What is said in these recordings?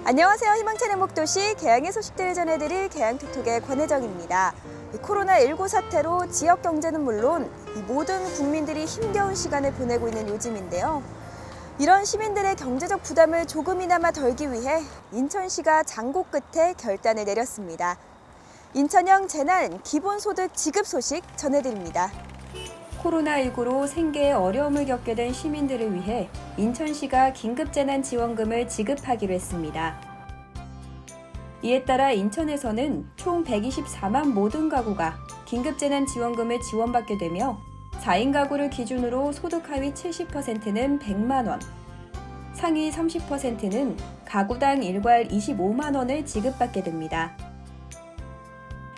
안녕하세요. 희망찬 행복도시 계양의 소식들을 전해드릴 계양톡톡의 권혜정입니다. 코로나19 사태로 지역 경제는 물론 모든 국민들이 힘겨운 시간을 보내고 있는 요즘인데요. 이런 시민들의 경제적 부담을 조금이나마 덜기 위해 인천시가 장고 끝에 결단을 내렸습니다. 인천형 재난 기본소득 지급 소식 전해드립니다. 코로나19로 생계에 어려움을 겪게 된 시민들을 위해 인천시가 긴급재난지원금을 지급하기로 했습니다. 이에 따라 인천에서는 총 124만 모든 가구가 긴급재난지원금을 지원받게 되며 4인 가구를 기준으로 소득 하위 70%는 100만 원, 상위 30%는 가구당 일괄 25만 원을 지급받게 됩니다.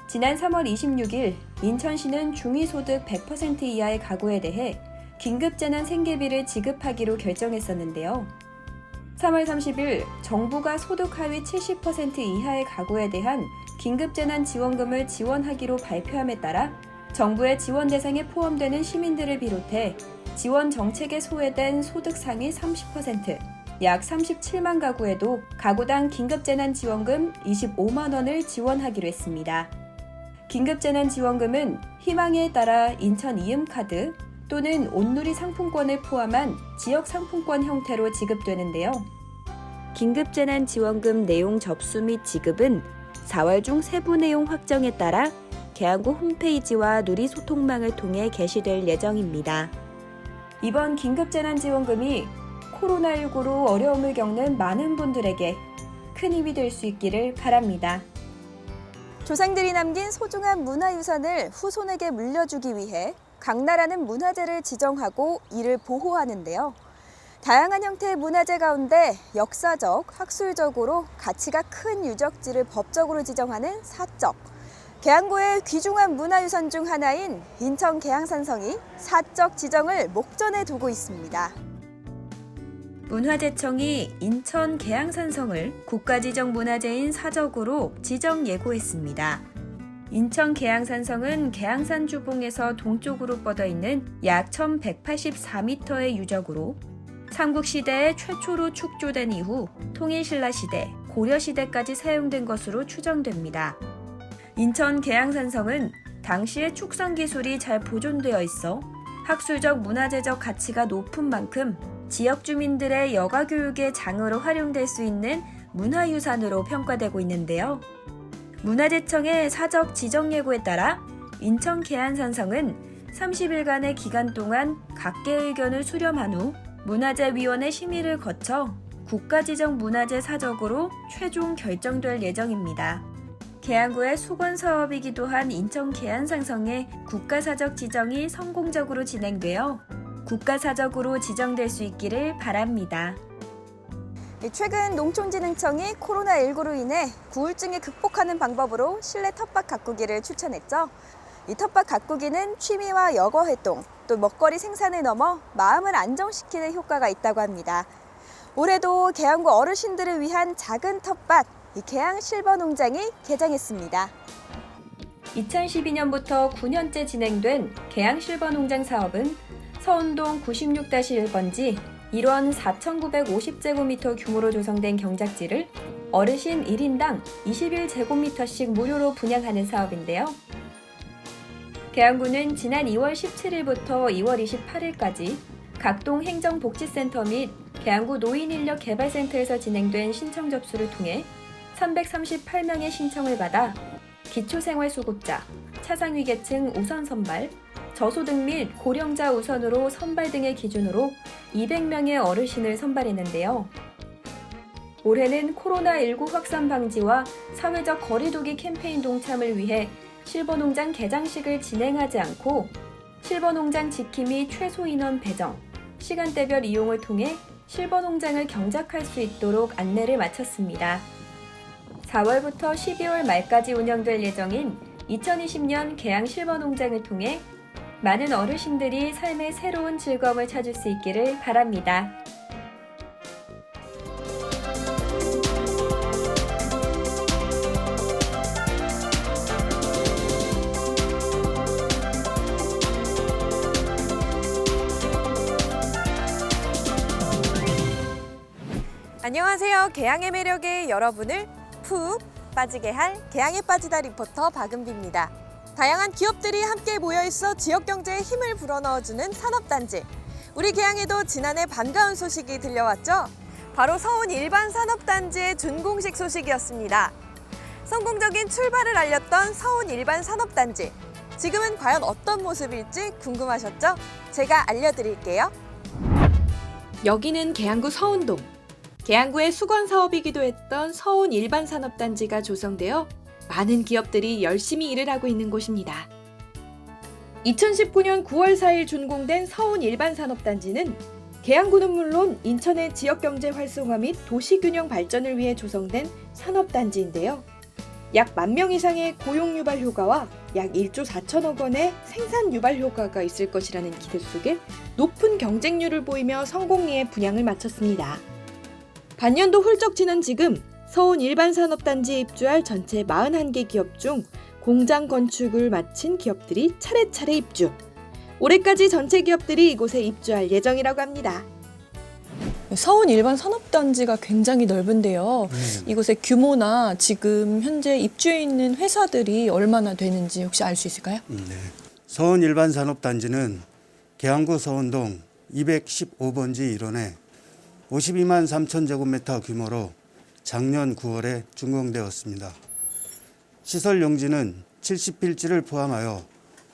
지난 3월 26일 인천시는 중위소득 100% 이하의 가구에 대해 긴급재난 생계비를 지급하기로 결정했었는데요. 3월 30일 정부가 소득 하위 70% 이하의 가구에 대한 긴급재난 지원금을 지원하기로 발표함에 따라 정부의 지원 대상에 포함되는 시민들을 비롯해 지원 정책에 소외된 소득 상위 30%, 약 37만 가구에도 가구당 긴급재난 지원금 25만 원을 지원하기로 했습니다. 긴급재난지원금은 희망에 따라 인천 이음카드 또는 온누리 상품권을 포함한 지역상품권 형태로 지급되는데요. 긴급재난지원금 내용 접수 및 지급은 4월 중 세부 내용 확정에 따라 계양구 홈페이지와 누리 소통망을 통해 게시될 예정입니다. 이번 긴급재난지원금이 코로나19로 어려움을 겪는 많은 분들에게 큰 힘이 될 수 있기를 바랍니다. 조상들이 남긴 소중한 문화유산을 후손에게 물려주기 위해 각 나라는 문화재를 지정하고 이를 보호하는데요. 다양한 형태의 문화재 가운데 역사적, 학술적으로 가치가 큰 유적지를 법적으로 지정하는 사적. 계양구의 귀중한 문화유산 중 하나인 인천 계양산성이 사적 지정을 목전에 두고 있습니다. 문화재청이 인천 계양산성을 국가지정 문화재인 사적으로 지정 예고했습니다. 인천 계양산성은 계양산 주봉에서 동쪽으로 뻗어 있는 약 1184m의 유적으로 삼국시대에 최초로 축조된 이후 통일신라시대, 고려시대까지 사용된 것으로 추정됩니다. 인천 계양산성은 당시의 축성 기술이 잘 보존되어 있어 학술적 문화재적 가치가 높은 만큼 지역 주민들의 여가 교육의 장으로 활용될 수 있는 문화유산으로 평가되고 있는데요. 문화재청의 사적 지정 예고에 따라 인천 계양산성은 30일간의 기간 동안 각계의 의견을 수렴한 후 문화재위원회 심의를 거쳐 국가지정 문화재 사적으로 최종 결정될 예정입니다. 계양구의 수건 사업이기도 한 인천 계양산성의 국가사적 지정이 성공적으로 진행되어 국가사적으로 지정될 수 있기를 바랍니다. 최근 농촌진흥청이 코로나19로 인해 구울증을 극복하는 방법으로 실내 텃밭 가꾸기를 추천했죠. 이 텃밭 가꾸기는 취미와 여가 활동, 또 먹거리 생산을 넘어 마음을 안정시키는 효과가 있다고 합니다. 올해도 계양구 어르신들을 위한 작은 텃밭, 계양 실버농장이 개장했습니다. 2012년부터 9년째 진행된 계양 실버농장 사업은 서운동 96-1번지 1원 4,950제곱미터 규모로 조성된 경작지를 어르신 1인당 21제곱미터씩 무료로 분양하는 사업인데요. 계양구는 지난 2월 17일부터 2월 28일까지 각동 행정복지센터 및 계양구 노인인력개발센터에서 진행된 신청 접수를 통해 338명의 신청을 받아 기초생활수급자, 차상위계층 우선 선발, 저소득 및 고령자 우선으로 선발 등의 기준으로 200명의 어르신을 선발했는데요. 올해는 코로나19 확산 방지와 사회적 거리두기 캠페인 동참을 위해 실버농장 개장식을 진행하지 않고 실버농장 지킴이 최소 인원 배정, 시간대별 이용을 통해 실버농장을 경작할 수 있도록 안내를 마쳤습니다. 4월부터 12월 말까지 운영될 예정인 2020년 계양 실버농장을 통해 많은 어르신들이 삶의 새로운 즐거움을 찾을 수 있기를 바랍니다. 안녕하세요. 계양의 매력에 여러분을 푹 빠지게 할 계양에 빠지다 리포터 박은비입니다. 다양한 기업들이 함께 모여있어 지역 경제에 힘을 불어넣어주는 산업단지. 우리 계양에도 지난해 반가운 소식이 들려왔죠? 바로 서운 일반 산업단지의 준공식 소식이었습니다. 성공적인 출발을 알렸던 서운 일반 산업단지. 지금은 과연 어떤 모습일지 궁금하셨죠? 제가 알려드릴게요. 여기는 계양구 서운동. 계양구의 수건 사업이기도 했던 서운 일반 산업단지가 조성되어 많은 기업들이 열심히 일을 하고 있는 곳입니다. 2019년 9월 4일 준공된 서운 일반 산업단지는 계양구는 물론 인천의 지역경제 활성화 및 도시균형 발전을 위해 조성된 산업단지인데요. 약 10,000명 이상의 고용 유발 효과와 약 1조 4천억 원의 생산 유발 효과가 있을 것이라는 기대 속에 높은 경쟁률을 보이며 성공리에 분양을 마쳤습니다. 반년도 훌쩍 지난 지금 서운 일반 산업단지에 입주할 전체 41개 기업 중 공장 건축을 마친 기업들이 차례차례 입주. 올해까지 전체 기업들이 이곳에 입주할 예정이라고 합니다. 서운 일반 산업단지가 굉장히 넓은데요. 이곳의 규모나 지금 현재 입주해 있는 회사들이 얼마나 되는지 혹시 알 수 있을까요? 네. 서운 일반 산업단지는 계양구 서운동 215번지 일원에 52만 3천 제곱미터 규모로 작년 9월에 준공되었습니다. 시설 용지는 70필지를 포함하여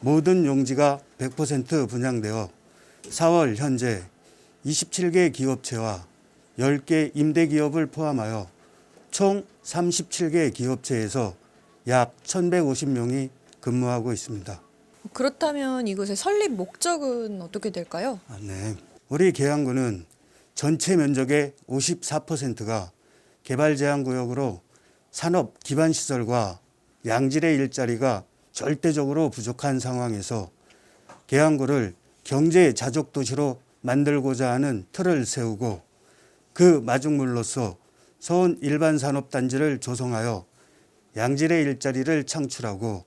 모든 용지가 100% 분양되어 4월 현재 27개 기업체와 10개 임대기업을 포함하여 총 37개 기업체에서 약 1,150명이 근무하고 있습니다. 그렇다면 이곳의 설립 목적은 어떻게 될까요? 네. 우리 계양구는 전체 면적의 54%가 개발제한구역으로 산업 기반시설과 양질의 일자리가 절대적으로 부족한 상황에서 계양구를 경제 자족 도시로 만들고자 하는 틀을 세우고 그 마중물로서 서운 일반 산업단지를 조성하여 양질의 일자리를 창출하고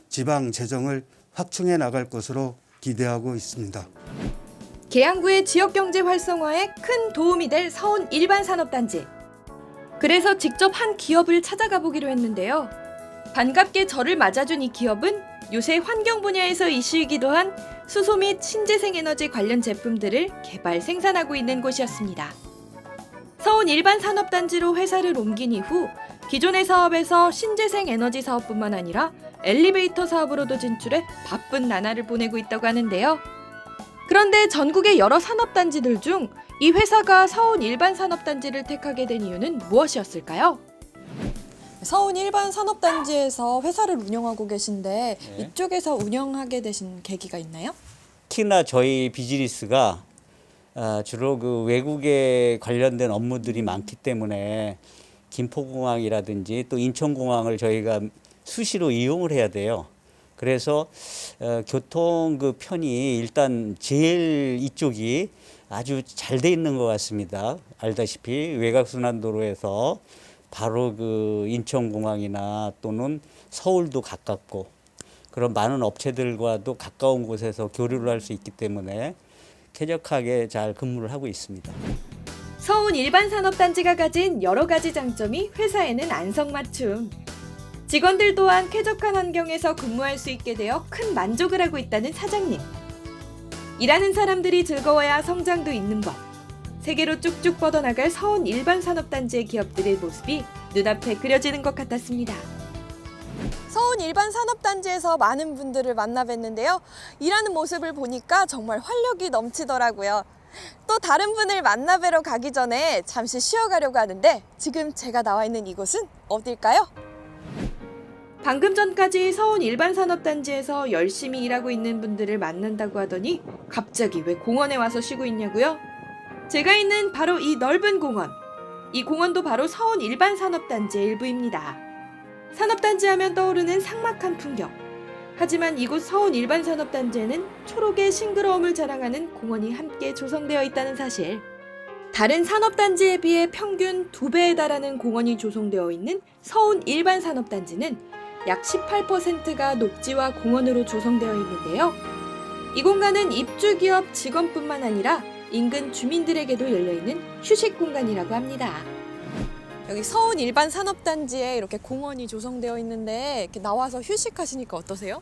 지방 재정을 확충해 나갈 것으로 기대하고 있습니다. 계양구의 지역경제 활성화에 큰 도움이 될 서운 일반 산업단지. 그래서 직접 한 기업을 찾아가 보기로 했는데요. 반갑게 저를 맞아준 이 기업은 요새 환경 분야에서 이슈이기도 한 수소 및 신재생에너지 관련 제품들을 개발 생산하고 있는 곳이었습니다. 서운 일반 산업단지로 회사를 옮긴 이후 기존의 사업에서 신재생에너지 사업뿐만 아니라 엘리베이터 사업으로도 진출해 바쁜 나날을 보내고 있다고 하는데요. 그런데 전국의 여러 산업단지들 중 이 회사가 서운 일반 산업단지를 택하게 된 이유는 무엇이었을까요? 서운 일반 산업단지에서 회사를 운영하고 계신데 네. 이쪽에서 운영하게 되신 계기가 있나요? 특히나 저희 비즈니스가 주로 그 외국에 관련된 업무들이 많기 때문에 김포공항이라든지 또 인천공항을 저희가 수시로 이용을 해야 돼요. 그래서 교통 그 편이 일단 제일 이쪽이 아주 잘 돼 있는 것 같습니다. 알다시피 외곽순환도로에서 바로 그 인천공항이나 또는 서울도 가깝고 그런 많은 업체들과도 가까운 곳에서 교류를 할 수 있기 때문에 쾌적하게 잘 근무를 하고 있습니다. 서운 일반 산업단지가 가진 여러 가지 장점이 회사에는 안성맞춤. 직원들 또한 쾌적한 환경에서 근무할 수 있게 되어 큰 만족을 하고 있다는 사장님. 일하는 사람들이 즐거워야 성장도 있는 법. 세계로 쭉쭉 뻗어나갈 서운 일반 산업단지의 기업들의 모습이 눈앞에 그려지는 것 같았습니다. 서운 일반 산업단지에서 많은 분들을 만나 뵀는데요. 일하는 모습을 보니까 정말 활력이 넘치더라고요. 또 다른 분을 만나 뵈러 가기 전에 잠시 쉬어가려고 하는데 지금 제가 나와 있는 이곳은 어딜까요? 방금 전까지 서운 일반 산업단지에서 열심히 일하고 있는 분들을 만난다고 하더니 갑자기 왜 공원에 와서 쉬고 있냐고요? 제가 있는 바로 이 넓은 공원. 이 공원도 바로 서운 일반 산업단지의 일부입니다. 산업단지 하면 떠오르는 삭막한 풍경. 하지만 이곳 서운 일반 산업단지에는 초록의 싱그러움을 자랑하는 공원이 함께 조성되어 있다는 사실. 다른 산업단지에 비해 평균 2배에 달하는 공원이 조성되어 있는 서운 일반 산업단지는 약 18%가 녹지와 공원으로 조성되어 있는데요. 이 공간은 입주기업 직원뿐만 아니라 인근 주민들에게도 열려있는 휴식 공간이라고 합니다. 여기 서운 일반 산업단지에 이렇게 공원이 조성되어 있는데 이렇게 나와서 휴식하시니까 어떠세요?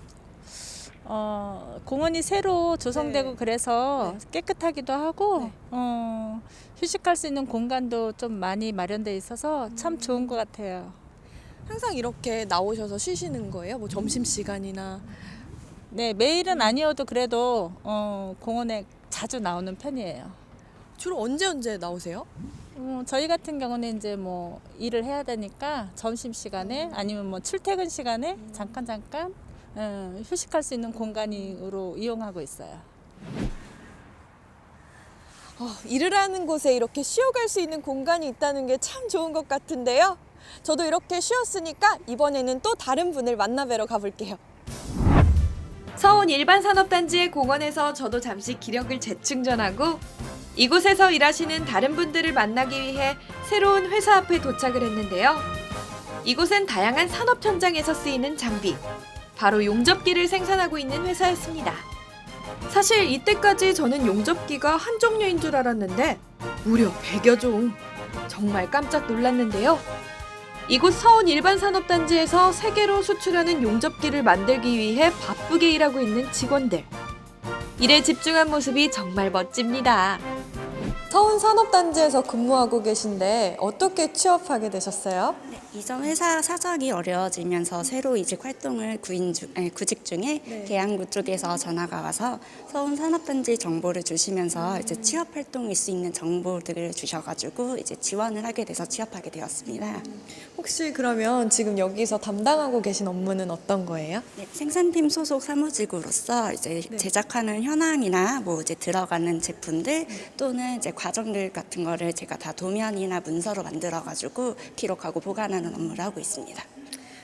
공원이 새로 조성되고 네. 그래서 네. 깨끗하기도 하고 네. 휴식할 수 있는 공간도 좀 많이 마련돼 있어서 참 좋은 것 같아요. 항상 이렇게 나오셔서 쉬시는 거예요? 뭐 점심시간이나. 네, 매일은 아니어도 그래도 공원에 자주 나오는 편이에요. 주로 언제 나오세요? 저희 같은 경우는 이제 뭐 일을 해야 되니까 점심 시간에 아니면 뭐 출퇴근 시간에 잠깐 휴식할 수 있는 공간으로 이용하고 있어요. 일을 하는 곳에 이렇게 쉬어갈 수 있는 공간이 있다는 게 참 좋은 것 같은데요. 저도 이렇게 쉬었으니까 이번에는 또 다른 분을 만나뵈러 가볼게요. 서운 일반산업단지의 공원에서 저도 잠시 기력을 재충전하고 이곳에서 일하시는 다른 분들을 만나기 위해 새로운 회사 앞에 도착을 했는데요. 이곳은 다양한 산업 현장에서 쓰이는 장비, 바로 용접기를 생산하고 있는 회사였습니다. 사실 이때까지 저는 용접기가 한 종류인 줄 알았는데 무려 100여 종. 정말 깜짝 놀랐는데요. 이곳 서운 일반산업단지에서 세계로 수출하는 용접기를 만들기 위해 바쁘게 일하고 있는 직원들. 일에 집중한 모습이 정말 멋집니다. 서운 산업단지에서 근무하고 계신데 어떻게 취업하게 되셨어요? 이전 회사 사정이 어려워지면서 새로 이직 활동을 구직 중에 계양구 쪽에서 전화가 와서 서운 산업단지 정보를 주시면서 이제 취업 활동일 수 있는 정보들을 주셔가지고 이제 지원을 하게 돼서 취업하게 되었습니다. 혹시 그러면 지금 여기서 담당하고 계신 업무는 어떤 거예요? 네, 생산팀 소속 사무직으로서 이제 제작하는 현황이나 뭐 이제 들어가는 제품들 또는 이제 과정들 같은 거를 제가 다 도면이나 문서로 만들어가지고 기록하고 보관하는 업무를 하고 있습니다.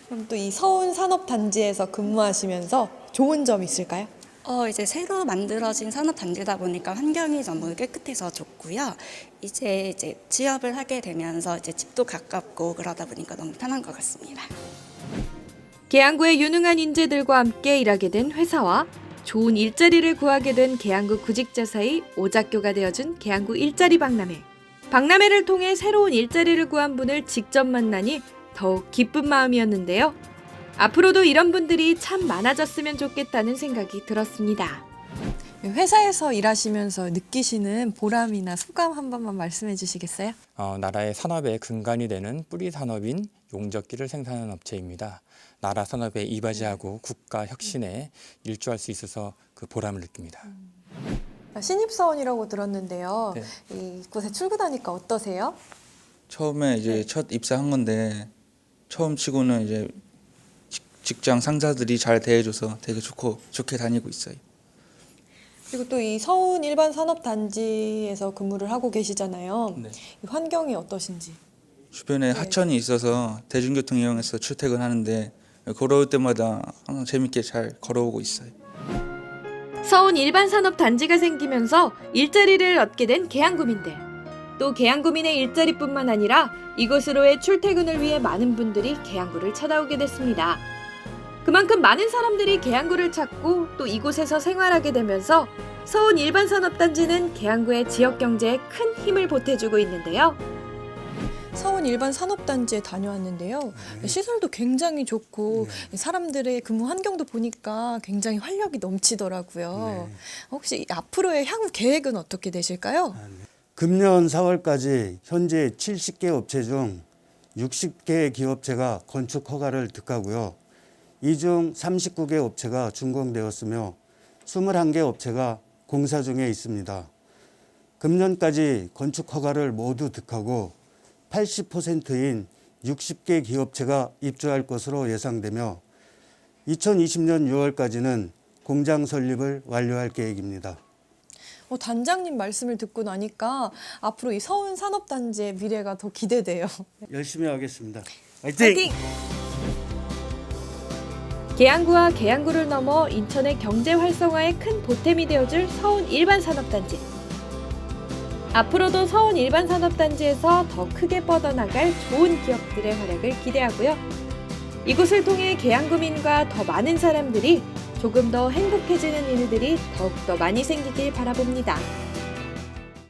그럼 또 이 서운 산업단지에서 근무하시면서 좋은 점 있을까요? 이제 새로 만들어진 산업단지다 보니까 환경이 너무 깨끗해서 좋고요. 이제 취업을 하게 되면서 이제 집도 가깝고 그러다 보니까 너무 편한 것 같습니다. 계양구의 유능한 인재들과 함께 일하게 된 회사와 좋은 일자리를 구하게 된 계양구 구직자 사이 오작교가 되어준 계양구 일자리 박람회. 박람회를 통해 새로운 일자리를 구한 분을 직접 만나니 더욱 기쁜 마음이었는데요. 앞으로도 이런 분들이 참 많아졌으면 좋겠다는 생각이 들었습니다. 회사에서 일하시면서 느끼시는 보람이나 소감 한 번만 말씀해 주시겠어요? 나라의 산업의 근간이 되는 뿌리 산업인 용접기를 생산하는 업체입니다. 나라 산업에 이바지하고 국가 혁신에 일조할 수 있어서 그 보람을 느낍니다. 신입사원이라고 들었는데요. 네. 이곳에 출근하니까 어떠세요? 처음에 이제 첫 입사한 건데 처음 치고는 이제 직장 상사들이 잘 대해줘서 되게 좋게 다니고 있어요. 그리고 또 이 서운 일반 산업단지에서 근무를 하고 계시잖아요. 네. 이 환경이 어떠신지? 주변에 하천이 있어서 대중교통 이용해서 출퇴근하는데 걸어올 때마다 항상 재밌게 잘 걸어오고 있어요. 서운 일반산업단지가 생기면서 일자리를 얻게 된 계양구민들. 또 계양구민의 일자리뿐만 아니라 이곳으로의 출퇴근을 위해 많은 분들이 계양구를 찾아오게 됐습니다. 그만큼 많은 사람들이 계양구를 찾고 또 이곳에서 생활하게 되면서 서운 일반산업단지는 계양구의 지역 경제에 큰 힘을 보태주고 있는데요. 서운 일반 산업단지에 다녀왔는데요. 시설도 굉장히 좋고 사람들의 근무 환경도 보니까 굉장히 활력이 넘치더라고요. 네. 혹시 앞으로의 향후 계획은 어떻게 되실까요? 금년 4월까지 현재 70개 업체 중 60개 기업체가 건축 허가를 득하고요. 이 중 39개 업체가 준공되었으며 21개 업체가 공사 중에 있습니다. 금년까지 건축 허가를 모두 득하고 80%인 60개 기업체가 입주할 것으로 예상되며 2020년 6월까지는 공장 설립을 완료할 계획입니다. 단장님 말씀을 듣고 나니까 앞으로 이 서운 산업단지의 미래가 더 기대돼요. 열심히 하겠습니다. 화이팅! 계양구와 계양구를 넘어 인천의 경제 활성화에 큰 보탬이 되어줄 서운 일반산업단지. 앞으로도 서운 일반산업단지에서 더 크게 뻗어나갈 좋은 기업들의 활약을 기대하고요. 이곳을 통해 계양구민과 더 많은 사람들이 조금 더 행복해지는 일들이 더욱더 많이 생기길 바라봅니다.